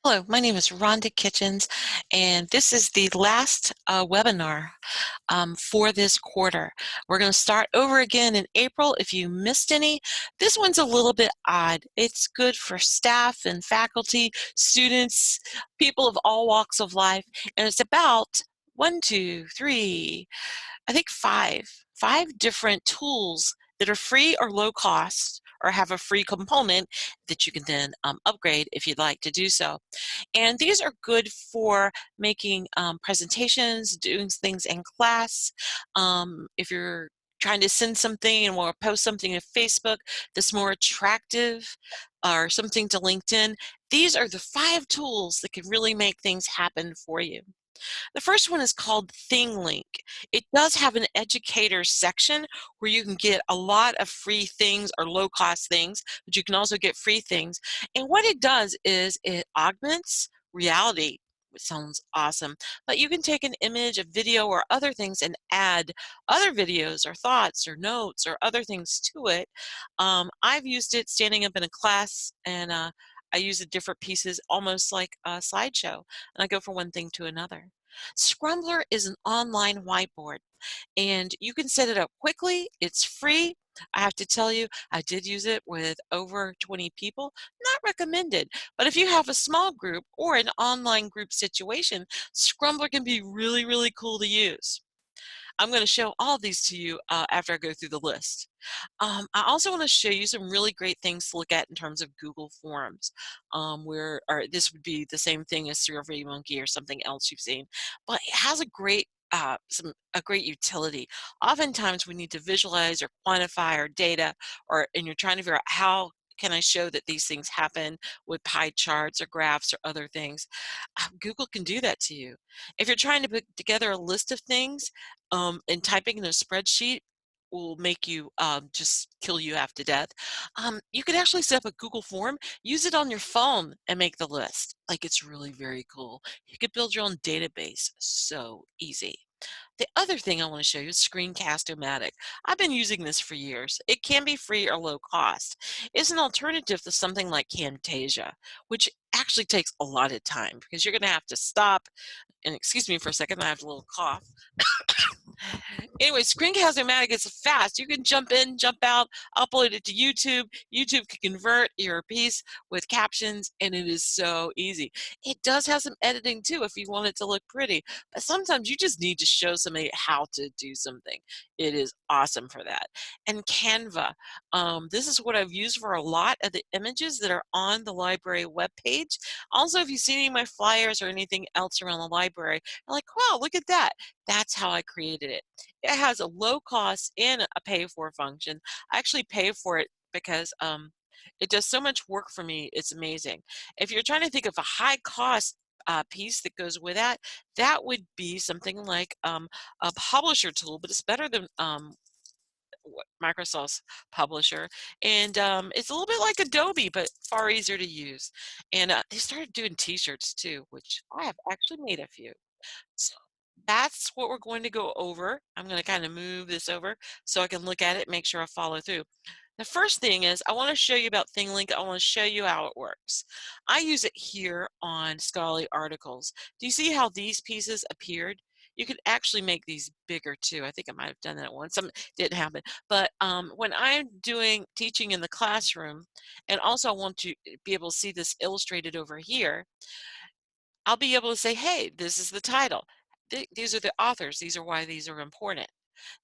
Hello, my name is Rhonda Kitchens, and this is the last webinar for this quarter. We're going to start over again in April. If you missed any, this one's a little bit odd. It's good for staff and faculty, students, people of all walks of life, and it's about one, two, three, I think five different tools that are free or low cost or have a free component that you can then upgrade if you'd like to do so. And these are good for making presentations, doing things in class. If you're trying to send something and want to post something to Facebook that's more attractive or something to LinkedIn, these are the 5 tools that can really make things happen for you. The first one is called ThingLink. It does have an educator section where you can get a lot of free things or low-cost things, but you can also get free things. And what it does is it augments reality, which sounds awesome, but you can take an image, a video, or other things and add other videos or thoughts or notes or other things to it. I've used it standing up in a class, and I use the different pieces almost like a slideshow, and I go from one thing to another. Scrumbler is an online whiteboard, and you can set it up quickly. It's free. I have to tell you, I did use it with over 20 people. Not recommended, but if you have a small group or an online group situation, Scrumbler can be really, really cool to use. I'm going to show all of these to you after I go through the list. I also want to show you some really great things to look at in terms of Google Forms, or this would be the same thing as SurveyMonkey or something else you've seen, but it has a great a great utility. Oftentimes we need to visualize or quantify our data, and you're trying to figure out how can I show that these things happen with pie charts or graphs or other things. Google can do that to you. If you're trying to put together a list of things, and typing in a spreadsheet will make you just kill you half to death. You can actually set up a Google form, use it on your phone and make the list. Like, it's really very cool. You could build your own database. So easy. The other thing I want to show you is Screencast-O-Matic. I've been using this for years. It can be free or low cost. It's an alternative to something like Camtasia, which actually takes a lot of time because you're going to have to stop. And excuse me for a second, I have a little cough. Anyway, Screencast-O-Matic is fast. You can jump in, jump out, upload it to YouTube. YouTube can convert your piece with captions, and it is so easy. It does have some editing too if you want it to look pretty, but sometimes you just need to show somebody how to do something. It is awesome for that. And Canva. This is what I've used for a lot of the images that are on the library webpage. Also, if you see any of my flyers or anything else around the library, you're like, wow, look at that. That's how I created it. It has a low cost and a pay for function. I actually pay for it because it does so much work for me. It's amazing. If you're trying to think of a high cost piece that goes with that, that would be something like a publisher tool, but it's better than Microsoft's publisher. And it's a little bit like Adobe, but far easier to use. And they started doing t-shirts too, which I have actually made a few. So that's what we're going to go over. I'm going to kind of move this over so I can look at it and make sure I follow through. The first thing is I want to show you about ThingLink. I want to show you how it works. I use it here on Scholarly Articles. Do you see how these pieces appeared? You could actually make these bigger too. I think I might have done that once. Some didn't happen. But when I'm doing teaching in the classroom, and also I want to be able to see this illustrated over here, I'll be able to say, hey, this is the title. These are the authors. These are why these are important.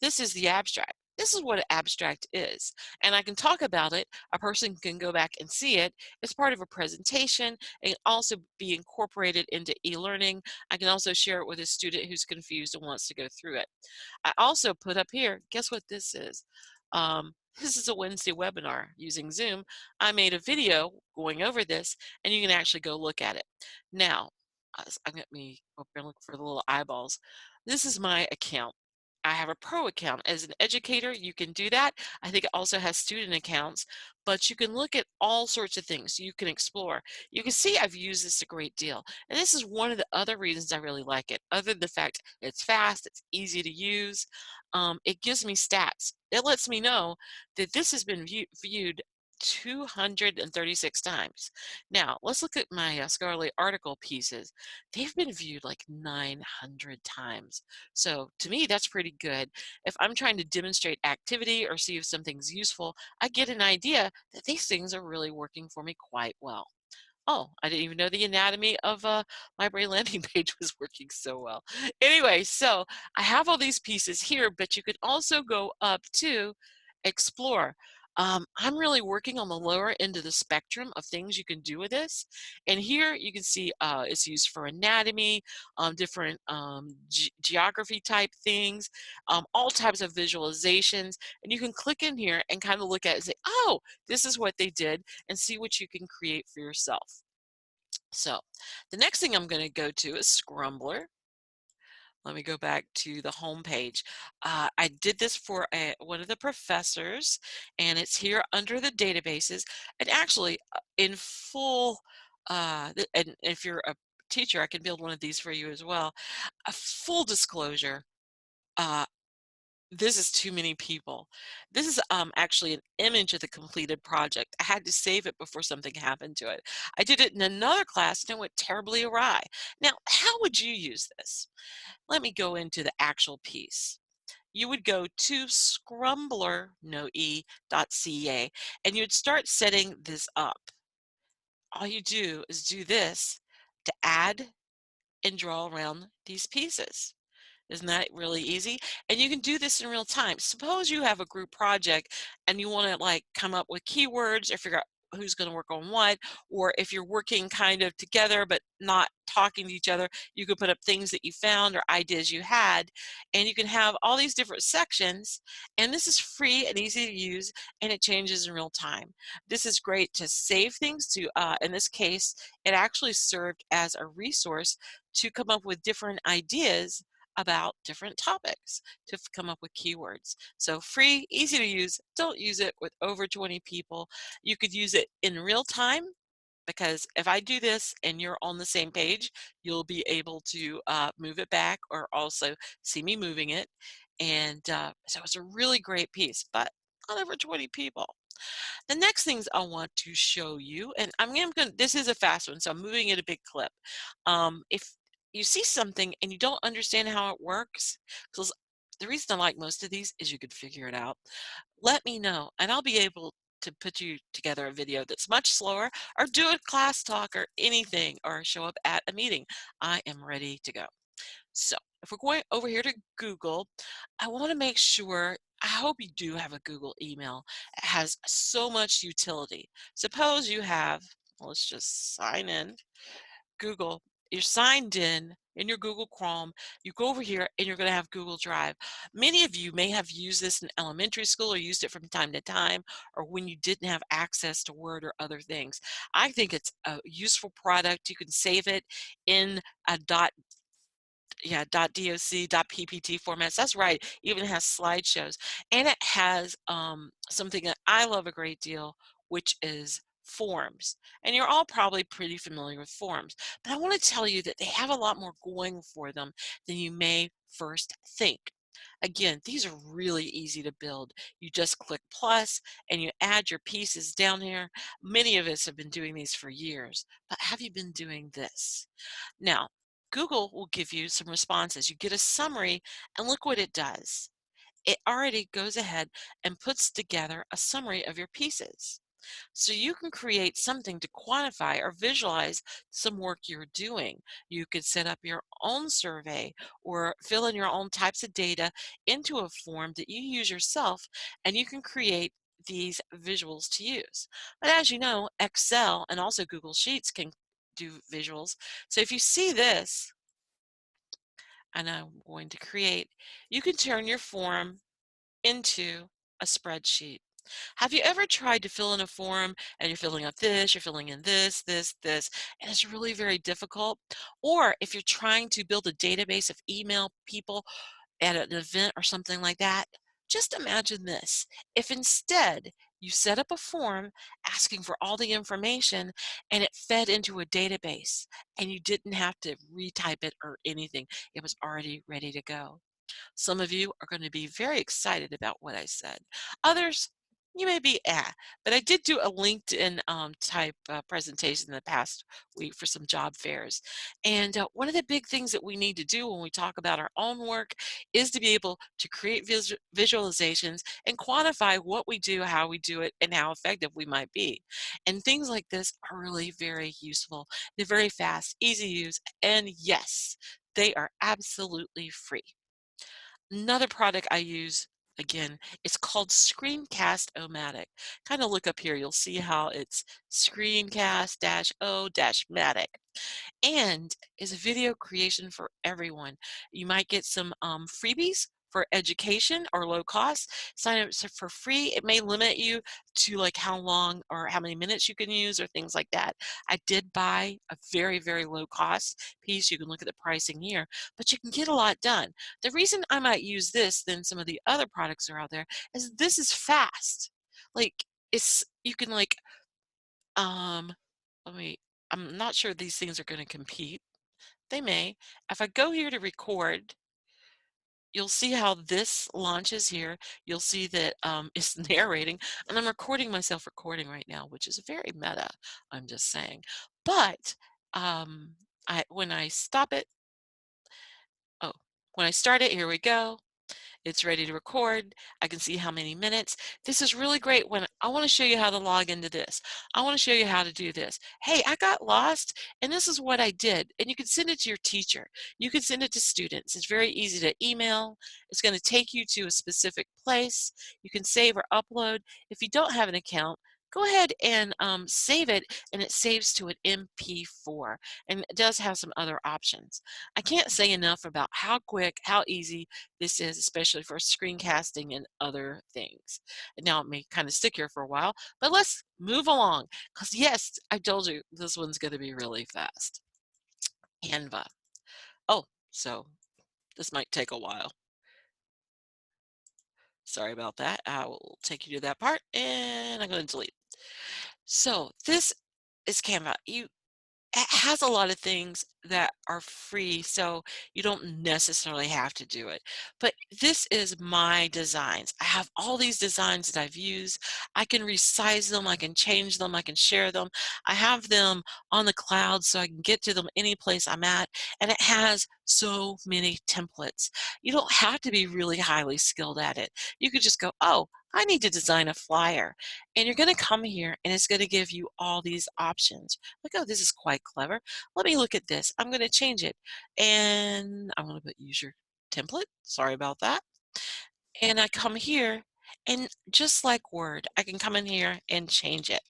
This is the abstract. This is what an abstract is. And I can talk about it. A person can go back and see it. It's part of a presentation and also be incorporated into e-learning. I can also share it with a student who's confused and wants to go through it. I also put up here, guess what this is? This is a Wednesday webinar using Zoom. I made a video going over this, and you can actually go look at it. Now, I'm going to look for the little eyeballs. This is my account. I have a pro account. As an educator, you can do that. I think it also has student accounts, but you can look at all sorts of things. You can explore. You can see I've used this a great deal. And this is one of the other reasons I really like it, other than the fact it's fast, it's easy to use. It gives me stats. It lets me know that this has been viewed 236 times. Now, let's look at my scholarly article pieces. They've been viewed like 900 times. So to me, that's pretty good. If I'm trying to demonstrate activity or see if something's useful, I get an idea that these things are really working for me quite well. Oh, I didn't even know the anatomy of a library landing page was working so well. Anyway, so I have all these pieces here, but you could also go up to explore. I'm really working on the lower end of the spectrum of things you can do with this. And here you can see it's used for anatomy, different geography type things, all types of visualizations. And you can click in here and kind of look at it and say, oh, this is what they did, and see what you can create for yourself. So the next thing I'm going to go to is Scrumbler. Let me go back to the home page. I did this for one of the professors, and it's here under the databases. And actually, in full, and if you're a teacher, I can build one of these for you as well. A full disclosure, uh, this is too many people. This is actually an image of the completed project. I had to save it before something happened to it. I did it in another class and it went terribly awry. Now, how would you use this? Let me go into the actual piece. You would go to scrumbler, no e, .ca, and you'd start setting this up. All you do is do this to add and draw around these pieces. Isn't that really easy? And you can do this in real time. Suppose you have a group project and you want to like come up with keywords or figure out who's going to work on what, or if you're working kind of together but not talking to each other, you could put up things that you found or ideas you had, and you can have all these different sections, and this is free and easy to use, and it changes in real time. This is great to save things to, in this case, it actually served as a resource to come up with different ideas about different topics to come up with keywords. So free, easy to use. Don't use it with over 20 people. You could use it in real time, because if I do this and you're on the same page, you'll be able to move it back or also see me moving it. And so it's a really great piece, but not over 20 people. The next things I want to show you, and this is a fast one, so I'm moving at a big clip. If you see something and you don't understand how it works, because the reason I like most of these is you could figure it out, let me know and I'll be able to put you together a video that's much slower, or do a class talk or anything, or show up at a meeting. I am ready to go. So if we're going over here to Google, I want to make sure, I hope you do have a Google email. It has so much utility. Suppose you have, let's just sign in, Google, you're signed in your Google Chrome, you go over here and you're going to have Google Drive. Many of you may have used this in elementary school or used it from time to time, or when you didn't have access to Word or other things. I think it's a useful product. You can save it in a .doc, .ppt formats. That's right. Even has slideshows, and it has something that I love a great deal, which is forms. And you're all probably pretty familiar with forms, but I want to tell you that they have a lot more going for them than you may first think. Again, these are really easy to build. You just click plus and you add your pieces down here. Many of us have been doing these for years, but have you been doing this? Now, Google will give you some responses. You get a summary, and look what it does. It already goes ahead and puts together a summary of your pieces. So you can create something to quantify or visualize some work you're doing. You could set up your own survey or fill in your own types of data into a form that you use yourself, and you can create these visuals to use. But as you know, Excel and also Google Sheets can do visuals. So if you see this, and I'm going to create, you can turn your form into a spreadsheet. Have you ever tried to fill in a form and you're filling out this, you're filling in this, this, and it's really very difficult? Or if you're trying to build a database of email people at an event or something like that, just imagine this. If instead you set up a form asking for all the information and it fed into a database and you didn't have to retype it or anything, it was already ready to go. Some of you are going to be very excited about what I said. Others, you may be but I did do a LinkedIn type presentation in the past week for some job fairs. And one of the big things that we need to do when we talk about our own work is to be able to create visualizations and quantify what we do, how we do it, and how effective we might be. And things like this are really very useful. They're very fast, easy to use, and yes, they are absolutely free. Another product I use, again, it's called Screencast-O-Matic. Kind of look up here, you'll see how it's Screencast-O-Matic and is a video creation for everyone. You might get some freebies for education or low cost. Sign up for free. It may limit you to like how long or how many minutes you can use or things like that. I did buy a very, very low cost piece. You can look at the pricing here, but you can get a lot done. The reason I might use this than some of the other products that are out there is this is fast. Like you can like um let me I'm not sure these things are going to compete. They may. If I go here to record, you'll see how this launches here. You'll see that it's narrating, and I'm recording myself recording right now, which is very meta, I'm just saying. But when I stop it, oh, when I start it, here we go. It's ready to record. I can see how many minutes. This is really great when I want to show you how to log into this. I want to show you how to do this. Hey, I got lost and this is what I did. And you can send it to your teacher. You can send it to students. It's very easy to email. It's going to take you to a specific place. You can save or upload. If you don't have an account, go ahead and save it, and it saves to an MP4, and it does have some other options. I can't say enough about how quick, how easy this is, especially for screencasting and other things. And now it may kind of stick here for a while, but let's move along, because yes, I told you this one's going to be really fast. Canva. Oh, so this might take a while. Sorry about that. I will take you to that part, and I'm going to delete. So this is Canva. It has a lot of things that are free, so you don't necessarily have to do it. But this is my designs. I have all these designs that I've used. I can resize them, I can change them, I can share them. I have them on the cloud so I can get to them any place I'm at, and it has so many templates. You don't have to be really highly skilled at it. You could just go, oh, I need to design a flyer. And you're going to come here and it's going to give you all these options. Like, oh, this is quite clever. Let me look at this. I'm going to change it. And I'm going to put use your template. Sorry about that. And I come here and just like Word, I can come in here and change it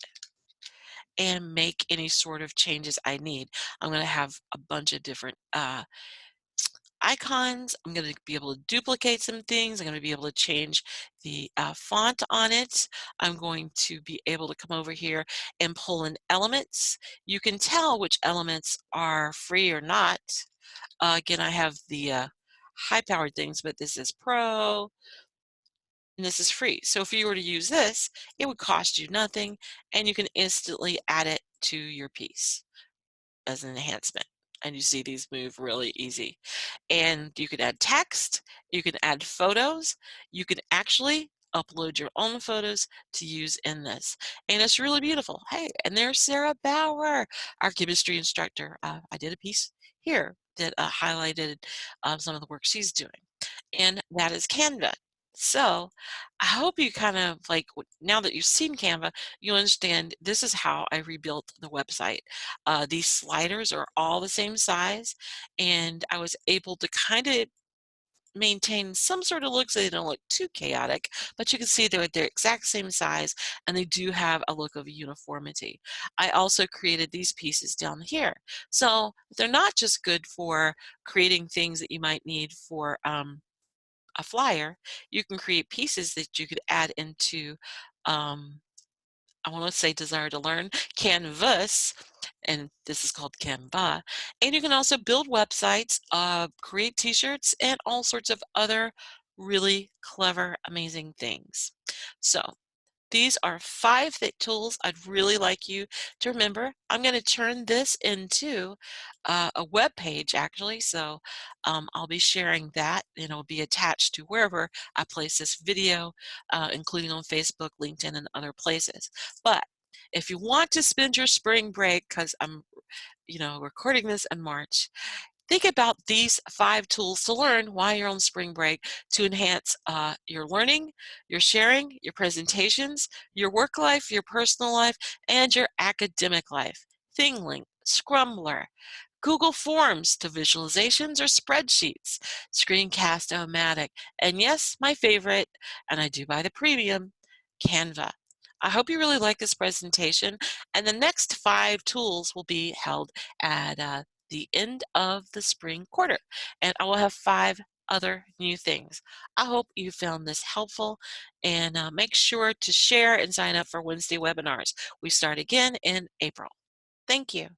and make any sort of changes I need. I'm going to have a bunch of different icons. I'm going to be able to duplicate some things. I'm going to be able to change the font on it. I'm going to be able to come over here and pull in elements. You can tell which elements are free or not. Again, I have the high-powered things, but this is Pro, and this is free. So if you were to use this, it would cost you nothing, and you can instantly add it to your piece as an enhancement. And you see these move really easy. And you can add text, you can add photos, you can actually upload your own photos to use in this. And it's really beautiful. Hey, and there's Sarah Bauer, our chemistry instructor. I did a piece here that highlighted some of the work she's doing. And that is Canva. So I hope you kind of like, now that you've seen Canva, you understand this is how I rebuilt the website. These sliders are all the same size, and I was able to kind of maintain some sort of look so they don't look too chaotic, but you can see they're the exact same size and they do have a look of uniformity. I also created these pieces down here. So they're not just good for creating things that you might need for a flyer. You can create pieces that you could add into I want to say Desire to Learn, Canvas, and this is called Canva. And you can also build websites, create t-shirts, and all sorts of other really clever, amazing things. So These are 5 tools I'd really like you to remember. I'm going to turn this into a web page actually, so I'll be sharing that and it'll be attached to wherever I place this video, including on Facebook, LinkedIn, and other places. But if you want to spend your spring break, because I'm recording this in March, think about these 5 tools to learn while you're on spring break to enhance your learning, your sharing, your presentations, your work life, your personal life, and your academic life. ThingLink, Scrumblr, Google Forms to visualizations or spreadsheets, Screencast-O-Matic, and yes, my favorite, and I do buy the premium, Canva. I hope you really like this presentation, and the next 5 tools will be held at the end of the spring quarter, and I will have 5 other new things. I hope you found this helpful, and make sure to share and sign up for Wednesday webinars. We start again in April. Thank you.